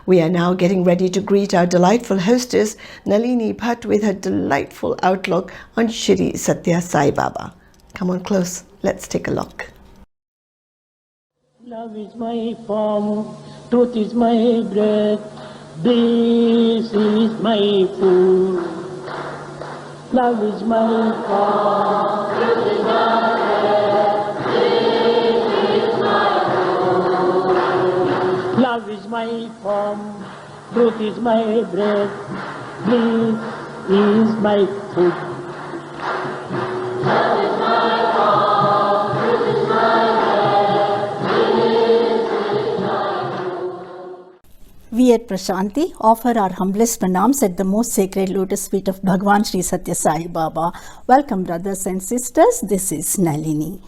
We are now getting ready to greet our delightful hostess, Nalini Bhatt, with her delightful outlook on Shri Satya Sai Baba. Come on close, let's take a look. Love is my form, truth is my breath, this is my food. Love is my form, truth is my breath, this is my food. Love is my form, truth is my breath, this is my food. Love is my form, truth is my We at Prashanti offer our humblest pranams at the most sacred lotus feet of Bhagwan Shri Satya Sai Baba. Welcome brothers and sisters, this is Nalini.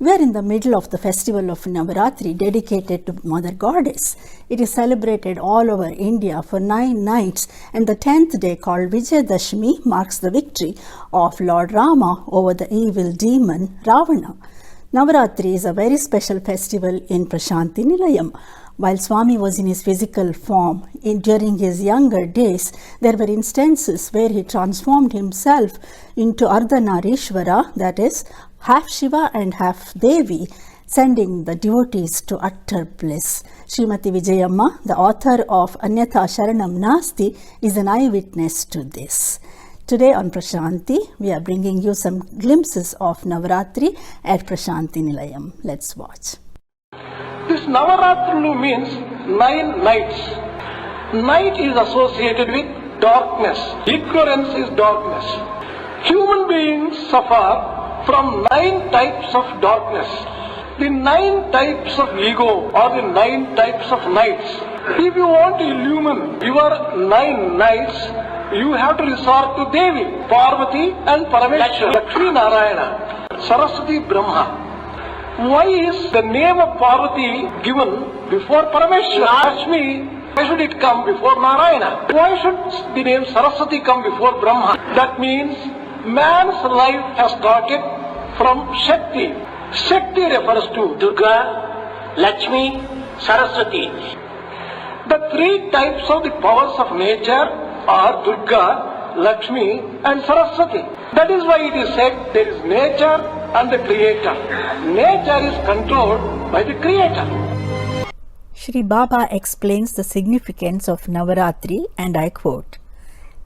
We are in the middle of the festival of Navaratri dedicated to Mother Goddess. It is celebrated all over India for 9 nights, and the 10th day, called Vijayadashmi, marks the victory of Lord Rama over the evil demon Ravana. Navaratri is a very special festival in Prashanti Nilayam. While Swami was in his physical form during his younger days, there were instances where he transformed himself into Ardhanarishvara, that is, half Shiva and half Devi, sending the devotees to utter bliss. Srimati Vijayamma, the author of Anyatha Sharanam Nasti, is an eyewitness to this. Today on Prashanti, we are bringing you some glimpses of Navaratri at Prashanti Nilayam. Let's watch. This Navaratri means 9 nights. Night is associated with darkness. Ignorance is darkness. Human beings suffer from 9 types of darkness. The 9 types of ego are the 9 types of nights. If you want to illumine your 9 nights, you have to resort to Devi, Parvati and Parameshwar, Lakshmi Narayana, Saraswati Brahma. Why is the name of Parvati given before Parameshwar? Lakshmi, why should it come before Narayana? Why should the name Saraswati come before Brahma? That means man's life has started from Shakti. Shakti refers to Durga, Lakshmi, Saraswati. The 3 types of the powers of nature are Durga, Lakshmi and Saraswati. That is why it is said there is nature and the creator. Nature is controlled by the creator. Shri Baba explains the significance of Navaratri, and I quote,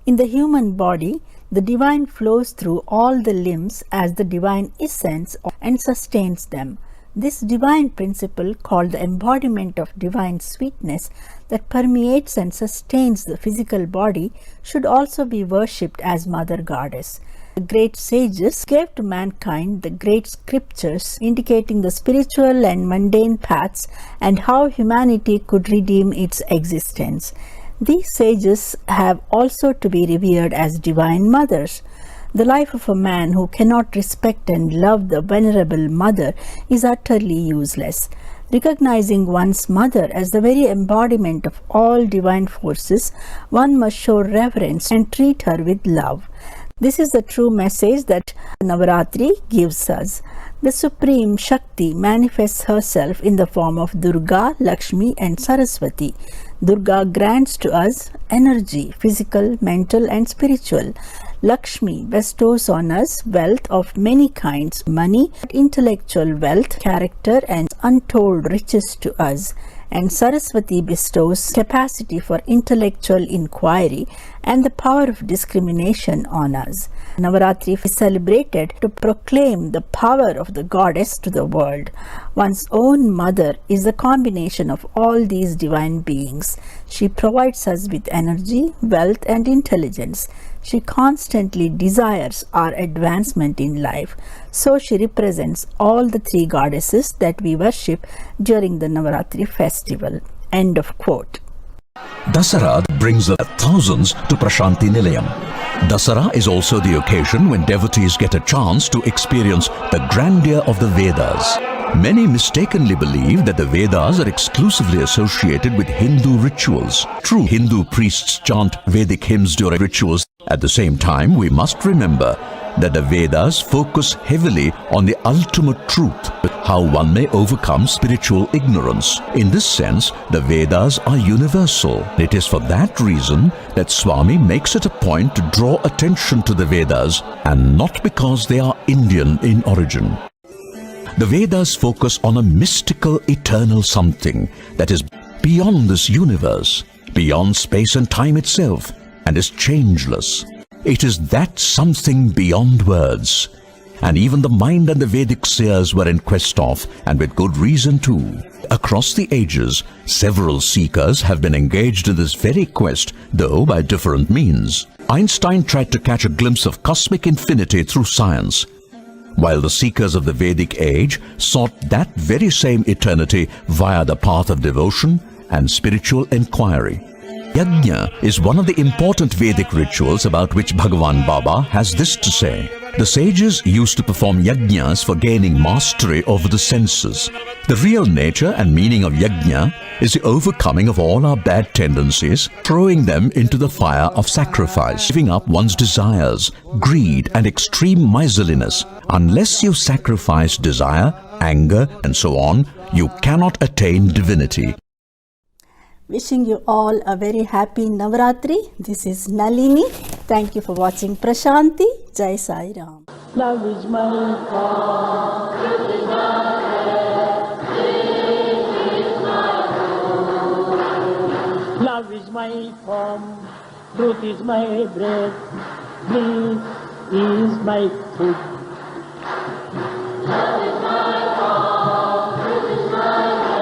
"In the human body, the divine flows through all the limbs as the divine essence and sustains them. This divine principle, called the embodiment of divine sweetness that permeates and sustains the physical body, should also be worshipped as Mother Goddess. The great sages gave to mankind the great scriptures indicating the spiritual and mundane paths and how humanity could redeem its existence. These sages have also to be revered as divine mothers. The life of a man who cannot respect and love the venerable mother is utterly useless. Recognizing one's mother as the very embodiment of all divine forces, one must show reverence and treat her with love. This is the true message that Navaratri gives us. The Supreme Shakti manifests herself in the form of Durga, Lakshmi and Saraswati. Durga grants to us energy, physical, mental and spiritual. Lakshmi bestows on us wealth of many kinds, money, intellectual wealth, character and untold riches to us. And Saraswati bestows capacity for intellectual inquiry and the power of discrimination on us. Navaratri is celebrated to proclaim the power of the goddess to the world. One's own mother is a combination of all these divine beings. She provides us with energy, wealth and intelligence. She constantly desires our advancement in life. So she represents all the 3 goddesses that we worship during the Navaratri festival. End of quote. Dasara brings the thousands to Prashanti Nilayam. Dasara is also the occasion when devotees get a chance to experience the grandeur of the Vedas. Many mistakenly believe that the Vedas are exclusively associated with Hindu rituals. True, Hindu priests chant Vedic hymns during rituals. At the same time, we must remember that the Vedas focus heavily on the ultimate truth, how one may overcome spiritual ignorance. In this sense, the Vedas are universal. It is for that reason that Swami makes it a point to draw attention to the Vedas, and not because they are Indian in origin. The Vedas focus on a mystical, eternal something that is beyond this universe, beyond space and time itself, and is changeless. It is that something beyond words, and even the mind and the Vedic seers were in quest of, and with good reason too. Across the ages, several seekers have been engaged in this very quest, though by different means. Einstein tried to catch a glimpse of cosmic infinity through science, while the seekers of the Vedic age sought that very same eternity via the path of devotion and spiritual inquiry. Yajna is one of the important Vedic rituals about which Bhagavan Baba has this to say. The sages used to perform yajnas for gaining mastery over the senses. The real nature and meaning of yajna is the overcoming of all our bad tendencies, throwing them into the fire of sacrifice, giving up one's desires, greed and extreme miserliness. Unless you sacrifice desire, anger and so on, you cannot attain divinity. Wishing you all a very happy Navaratri. This is Nalini. Thank you for watching Prashanti. Jai Sai Ram. Love is my form, truth is my breath. Love is my form, truth is my breath. Bliss is my food. Love is my form, truth is my breath.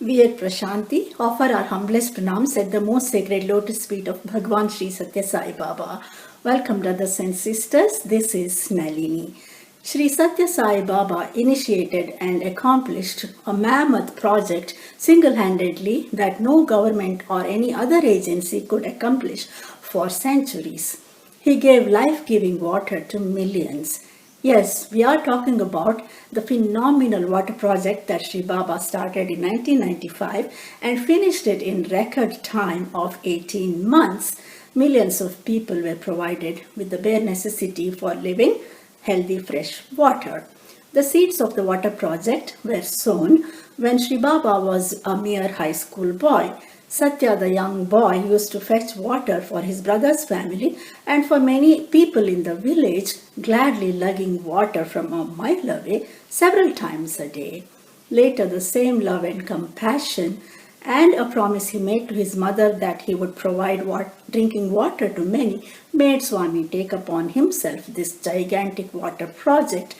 We at Prashanti offer our humblest pranams at the most sacred lotus feet of Bhagwan Shri Satya Sai Baba. Welcome brothers and sisters, this is Nalini. Shri Satya Sai Baba initiated and accomplished a mammoth project single-handedly that no government or any other agency could accomplish for centuries. He gave life-giving water to millions. Yes, we are talking about the phenomenal water project that Shri Baba started in 1995 and finished it in record time of 18 months. Millions of people were provided with the bare necessity for living healthy fresh water. The seeds of the water project were sown when Shri Baba was a mere high school boy. Satya, the young boy, used to fetch water for his brother's family and for many people in the village, gladly lugging water from a mile away several times a day. Later, the same love and compassion and a promise he made to his mother that he would provide drinking water to many made Swami take upon himself this gigantic water project.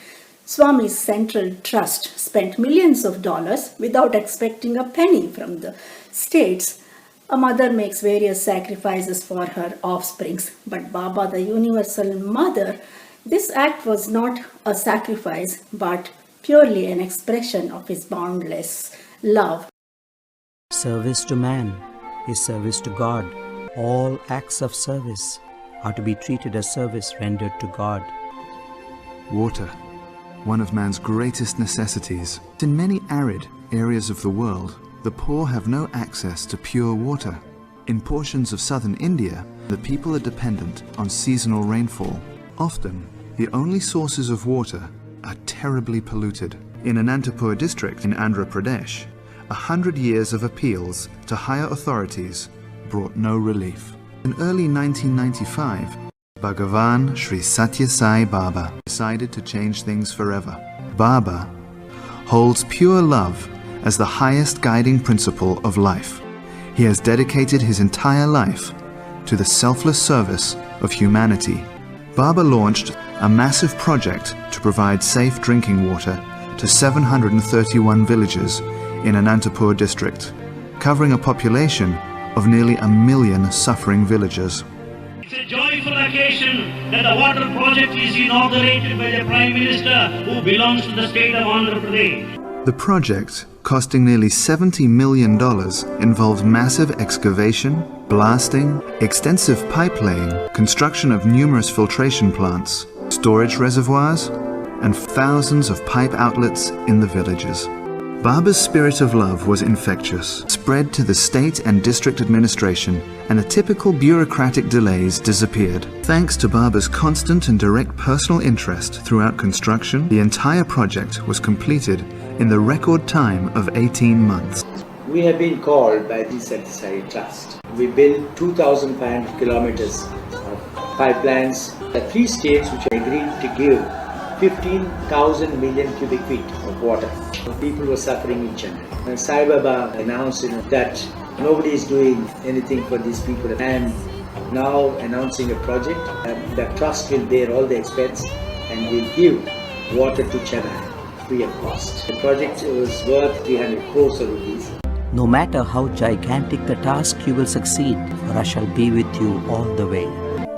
Swami's central trust spent millions of dollars without expecting a penny from the states. A mother makes various sacrifices for her offsprings, but Baba, the universal mother, this act was not a sacrifice but purely an expression of his boundless love. Service to man is service to God. All acts of service are to be treated as service rendered to God. Water, one of man's greatest necessities. In many arid areas of the world, the poor have no access to pure water. In portions of southern India, the people are dependent on seasonal rainfall. Often, the only sources of water are terribly polluted. In Anantapur district in Andhra Pradesh, 100 years of appeals to higher authorities brought no relief. In early 1995, Bhagavan Shri Satya Sai Baba decided to change things forever. Baba holds pure love as the highest guiding principle of life. He has dedicated his entire life to the selfless service of humanity. Baba launched a massive project to provide safe drinking water to 731 villages in Anantapur district, covering a population of nearly 1 million suffering villagers. It's a joyful occasion that the water project is inaugurated by the Prime Minister who belongs to the state of Andhra Pradesh. The project, costing nearly $70 million, involves massive excavation, blasting, extensive pipe laying, construction of numerous filtration plants, storage reservoirs, and thousands of pipe outlets in the villages. Baba's spirit of love was infectious, spread to the state and district administration, and the typical bureaucratic delays disappeared. Thanks to Baba's constant and direct personal interest throughout construction, the entire project was completed in the record time of 18 months. We have been called by the Satya Sai Trust. We built 2,500 kilometers of pipelines. The 3 states which agreed to give 15,000 million cubic feet of water. People were suffering in Chennai. When Sai Baba announced that nobody is doing anything for these people, and now announcing a project, the trust will bear all the expense and will give water to Chennai free of cost. The project was worth 300 crores of rupees. No matter how gigantic the task, you will succeed, for I shall be with you all the way.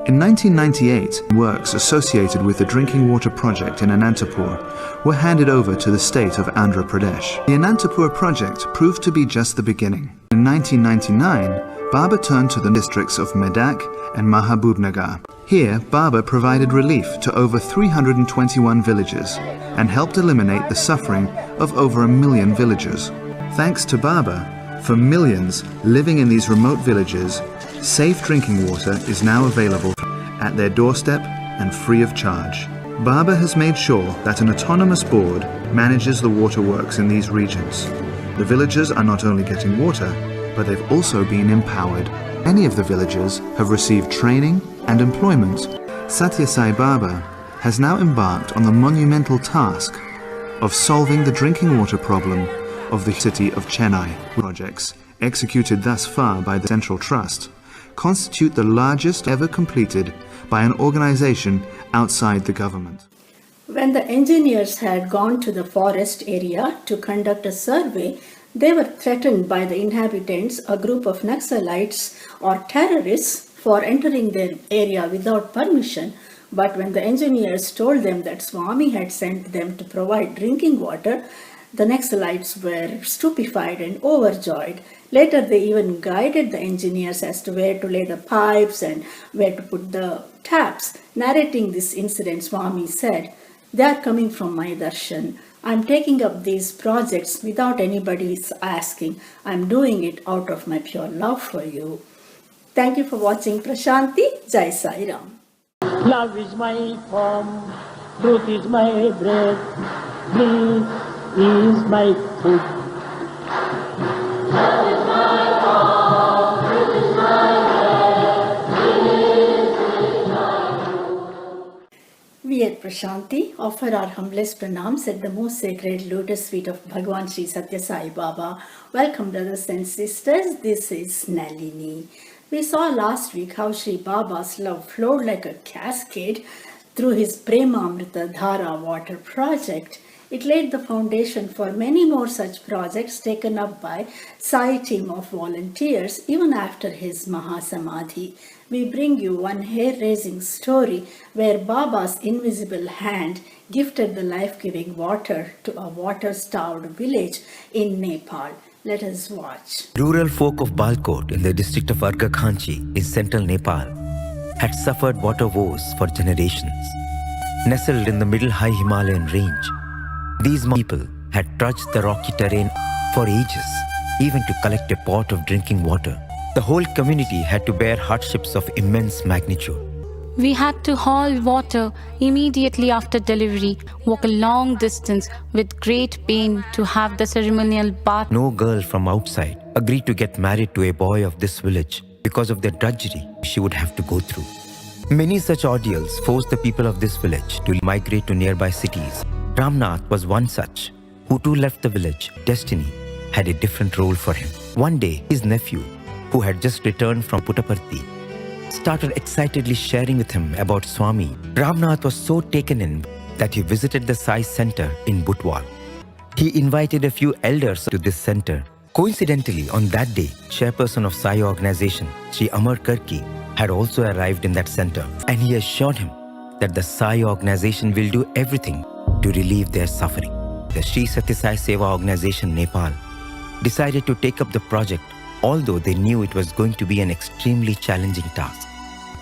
In 1998, works associated with the drinking water project in Anantapur were handed over to the state of Andhra Pradesh. The Anantapur project proved to be just the beginning. In 1999, Baba turned to the districts of Medak and Mahabubnagar. Here, Baba provided relief to over 321 villages and helped eliminate the suffering of over 1 million villagers. Thanks to Baba, for millions living in these remote villages, safe drinking water is now available at their doorstep and free of charge. Baba has made sure that an autonomous board manages the waterworks in these regions. The villagers are not only getting water, but they've also been empowered. Many of the villagers have received training and employment. Satya Sai Baba has now embarked on the monumental task of solving the drinking water problem of the city of Chennai. Projects executed thus far by the Central Trust constitute the largest ever completed by an organization outside the government. When the engineers had gone to the forest area to conduct a survey, they were threatened by the inhabitants, a group of Naxalites or terrorists, for entering their area without permission. But when the engineers told them that Swami had sent them to provide drinking water, the Naxalites were stupefied and overjoyed. Later, they even guided the engineers as to where to lay the pipes and where to put the taps. Narrating this incident, Swami said, "They are coming from my darshan. I'm taking up these projects without anybody's asking. I'm doing it out of my pure love for you." Thank you for watching Prashanti. Jai Sai Ram. Love is my form, truth is my breath, bliss is my food. Love is my form, truth is my breath, bliss is my food. We at Prashanti offer our humblest pranams at the most sacred lotus feet of Bhagwan Shri Satya Sai Baba. Welcome, brothers and sisters. This is Nalini. We saw last week how Shri Baba's love flowed like a cascade through his Premamrita Dhara water project. It laid the foundation for many more such projects taken up by Sai team of volunteers even after his Mahasamadhi. We bring you one hair-raising story where Baba's invisible hand gifted the life-giving water to a water-starved village in Nepal. Let us watch. Rural folk of Balkot in the district of Arga Kanchi in central Nepal had suffered water woes for generations. Nestled in the middle high Himalayan range, these people had trudged the rocky terrain for ages, even to collect a pot of drinking water. The whole community had to bear hardships of immense magnitude. We had to haul water immediately after delivery, walk a long distance with great pain to have the ceremonial bath. No girl from outside agreed to get married to a boy of this village because of the drudgery she would have to go through. Many such ordeals forced the people of this village to migrate to nearby cities. Ramnath was one such, who too left the village. Destiny had a different role for him. One day, his nephew, who had just returned from Puttaparthi, started excitedly sharing with him about Swami. Ramnath was so taken in that he visited the Sai center in Butwal. He invited a few elders to this center. Coincidentally, on that day, chairperson of Sai organization, Shri Amar Karki, had also arrived in that center, and he assured him that the Sai organization will do everything to relieve their suffering. The Shri Satya Sai Seva organization Nepal decided to take up the project, although they knew it was going to be an extremely challenging task.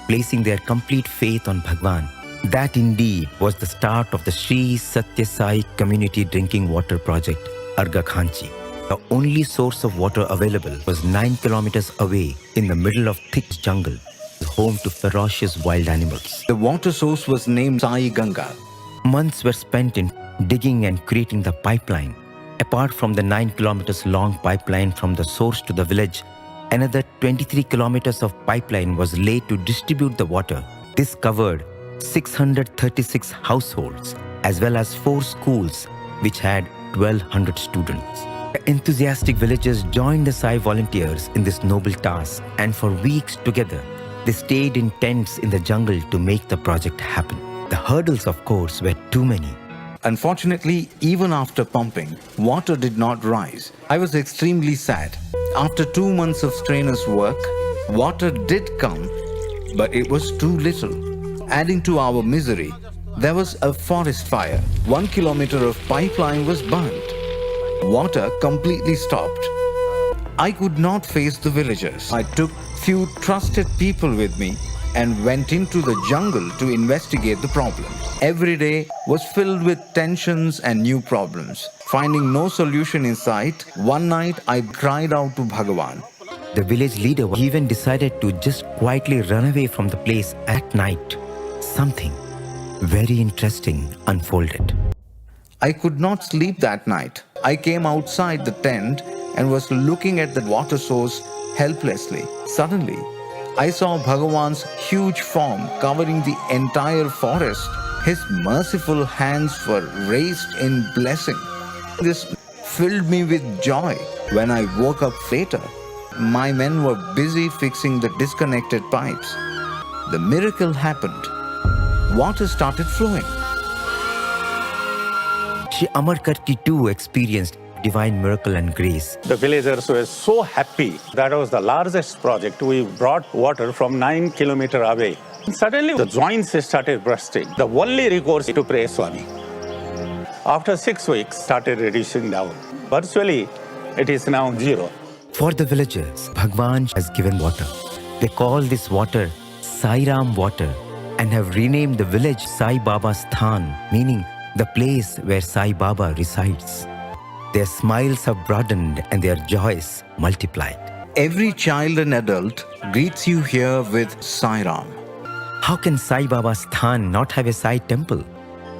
Placing their complete faith on Bhagwan, that indeed was the start of the Shri Satya Sai Community Drinking Water Project. Arga Kanchi. The only source of water available was 9 kilometers away in the middle of thick jungle, home to ferocious wild animals. The water source was named Sai Ganga. Months were spent in digging and creating the pipeline. Apart from the 9 kilometers long pipeline from the source to the village, another 23 kilometers of pipeline was laid to distribute the water. This covered 636 households as well as 4 schools which had 1,200 students. The enthusiastic villagers joined the Sai volunteers in this noble task, and for weeks together they stayed in tents in the jungle to make the project happen. The hurdles, of course, were too many. Unfortunately, even after pumping, water did not rise. I was extremely sad. After 2 months of strenuous work, water did come, but it was too little. Adding to our misery, there was a forest fire. 1 kilometer of pipeline was burnt. Water completely stopped. I could not face the villagers. I took few trusted people with me and went into the jungle to investigate the problem. Every day was filled with tensions and new problems. Finding no solution in sight, one night I cried out to Bhagavan. The village leader even decided to just quietly run away from the place at night. Something very interesting unfolded. I could not sleep that night. I came outside the tent and was looking at the water source helplessly. Suddenly, I saw Bhagavan's huge form covering the entire forest. His merciful hands were raised in blessing. This filled me with joy. When I woke up later, my men were busy fixing the disconnected pipes. The miracle happened. Water started flowing. Shri Amarkarti too experienced divine miracle and grace. The villagers were so happy. That was the largest project. We brought water from 9 kilometers away. Suddenly, the joints started bursting. The only recourse to pray Swami. After 6 weeks, started reducing down. Virtually, it is now 0. For the villagers, Bhagwan has given water. They call this water Sai Ram water and have renamed the village Sai Baba Sthan, meaning the place where Sai Baba resides. Their smiles have broadened and their joys multiplied. Every child and adult greets you here with Sai Ram. How can Sai Baba Sthan not have a Sai temple?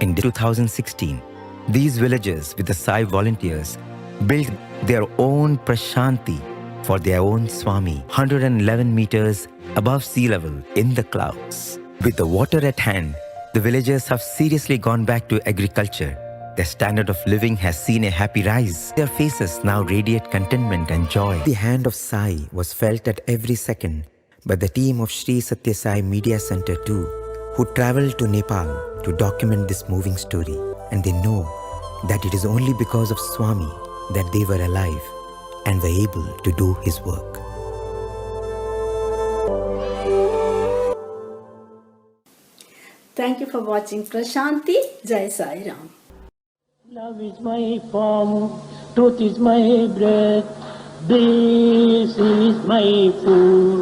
In 2016, these villagers with the Sai volunteers built their own Prashanti for their own Swami, 111 meters above sea level in the clouds. With the water at hand, the villagers have seriously gone back to agriculture. Their standard of living has seen a happy rise. Their faces now radiate contentment and joy. The hand of Sai was felt at every second by the team of Shri Satya Sai Media Center too, who traveled to Nepal to document this moving story. And they know that it is only because of Swami that they were alive and were able to do his work. Thank you for watching Prashanti. Jai Sai Ram. Love is my form, truth is my breath, this is my food.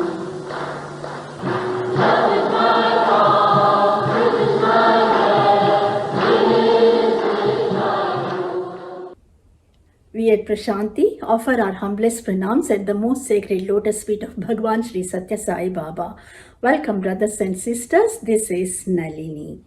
Love is my form, truth is my breath, this is my food. We at Prashanti offer our humblest pranams at the most sacred lotus feet of Bhagwan Shri Satya Sai Baba. Welcome brothers and sisters, this is Nalini.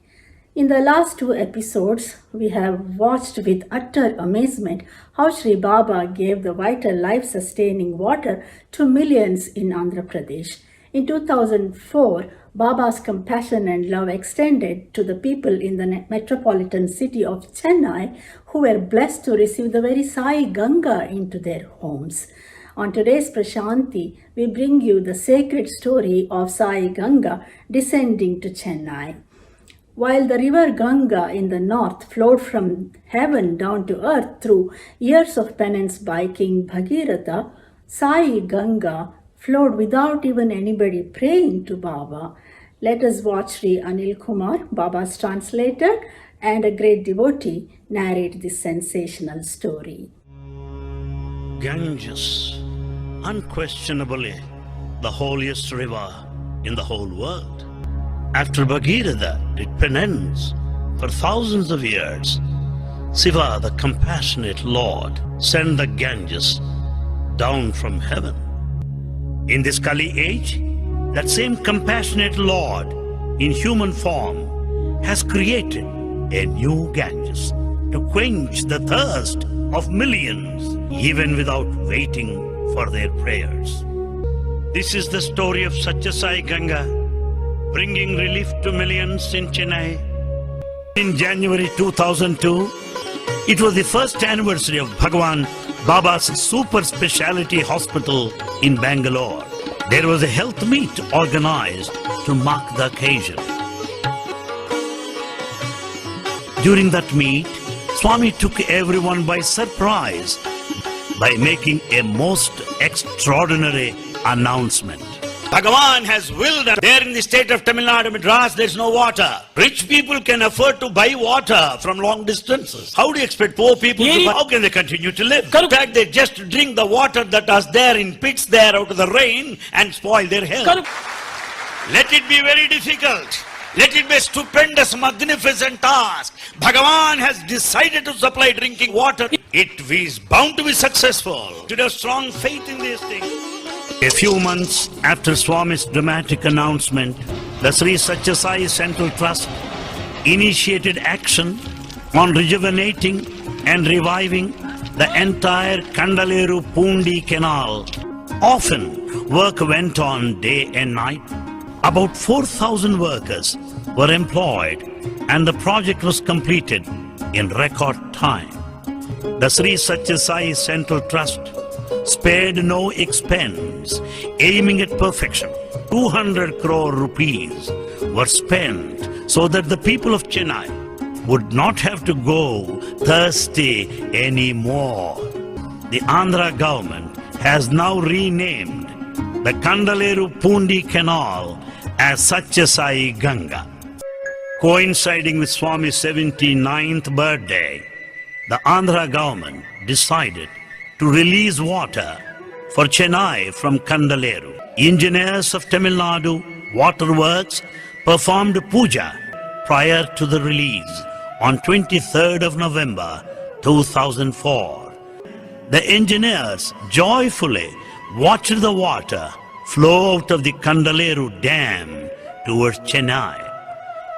In the last 2 episodes, we have watched with utter amazement how Shri Baba gave the vital life-sustaining water to millions in Andhra Pradesh. In 2004, Baba's compassion and love extended to the people in the metropolitan city of Chennai who were blessed to receive the very Sai Ganga into their homes. On today's Prashanti, we bring you the sacred story of Sai Ganga descending to Chennai. While the river Ganga in the north flowed from heaven down to earth through years of penance by King Bhagiratha, Sai Ganga flowed without even anybody praying to Baba. Let us watch Sri Anil Kumar, Baba's translator and a great devotee, narrate this sensational story. Ganges, unquestionably the holiest river in the whole world. After Bhagiratha did penance for thousands of years, Shiva, the compassionate Lord, sent the Ganges down from heaven. In this Kali age, that same compassionate Lord in human form has created a new Ganges to quench the thirst of millions, even without waiting for their prayers. This is the story of Satya Sai Ganga, bringing relief to millions in Chennai. In January 2002, it was the first anniversary of Bhagwan Baba's super speciality hospital in Bangalore. There was a health meet organized to mark the occasion. During that meet, Swami took everyone by surprise by making a most extraordinary announcement. Bhagavan has willed that there in the state of Tamil Nadu, Madras, there is no water. Rich people can afford to buy water from long distances. How do you expect poor people to buy? How can they continue to live? In fact, they just drink the water that was there in pits there out of the rain and spoil their health. Let it be very difficult. Let it be a stupendous, magnificent task. Bhagavan has decided to supply drinking water. It is bound to be successful. You should have strong faith in these things. A few months after Swami's dramatic announcement, the Shri Satya Sai Central Trust initiated action on rejuvenating and reviving the entire Kandaleru Pundi Canal. Often, work went on day and night. About 4,000 workers were employed and the project was completed in record time. The Shri Satya Sai Central Trust spared no expense, aiming at perfection. 200 crore rupees were spent so that the people of Chennai would not have to go thirsty anymore. The Andhra government has now renamed the Kandaleru Pundi Canal as Satya Sai Ganga. Coinciding with Swami's 79th birthday, the Andhra government decided to release water for Chennai from Kandaleru. Engineers of Tamil Nadu Waterworks performed puja prior to the release on 23rd of November 2004. The engineers joyfully watched the water flow out of the Kandaleru Dam towards Chennai.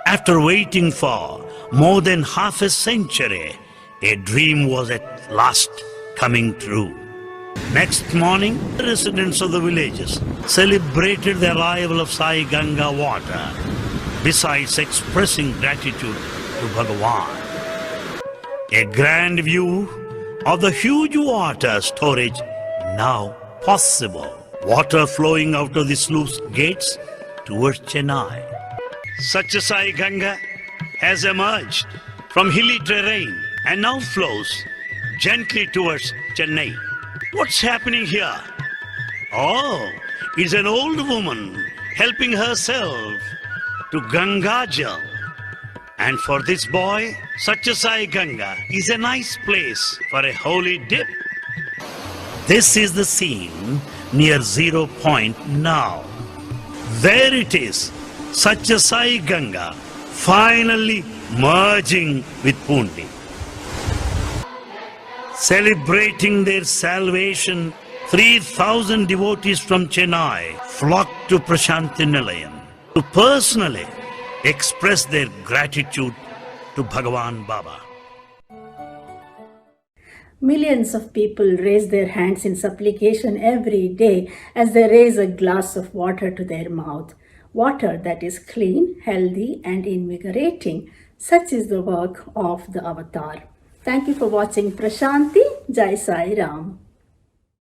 After waiting for more than half a century, a dream was at last coming true. Next morning, the residents of the villages celebrated the arrival of Sai Ganga water, besides expressing gratitude to Bhagavan. A grand view of the huge water storage now possible. Water flowing out of the sluice gates towards Chennai. Satya Sai Ganga has emerged from hilly terrain and now flows gently towards Chennai. What's happening here? Oh, it's an old woman helping herself to Ganga Jal. And for this boy, Satya Sai Ganga is a nice place for a holy dip. This is the scene near 0 point now. There it is, Satya Sai Ganga finally merging with Pundi. Celebrating their salvation, 3,000 devotees from Chennai flocked to Prashanti Nilayam to personally express their gratitude to Bhagavan Baba. Millions of people raise their hands in supplication every day as they raise a glass of water to their mouth. Water that is clean, healthy and invigorating. Such is the work of the Avatar. Thank you for watching Prashanti. Jai Sai Ram.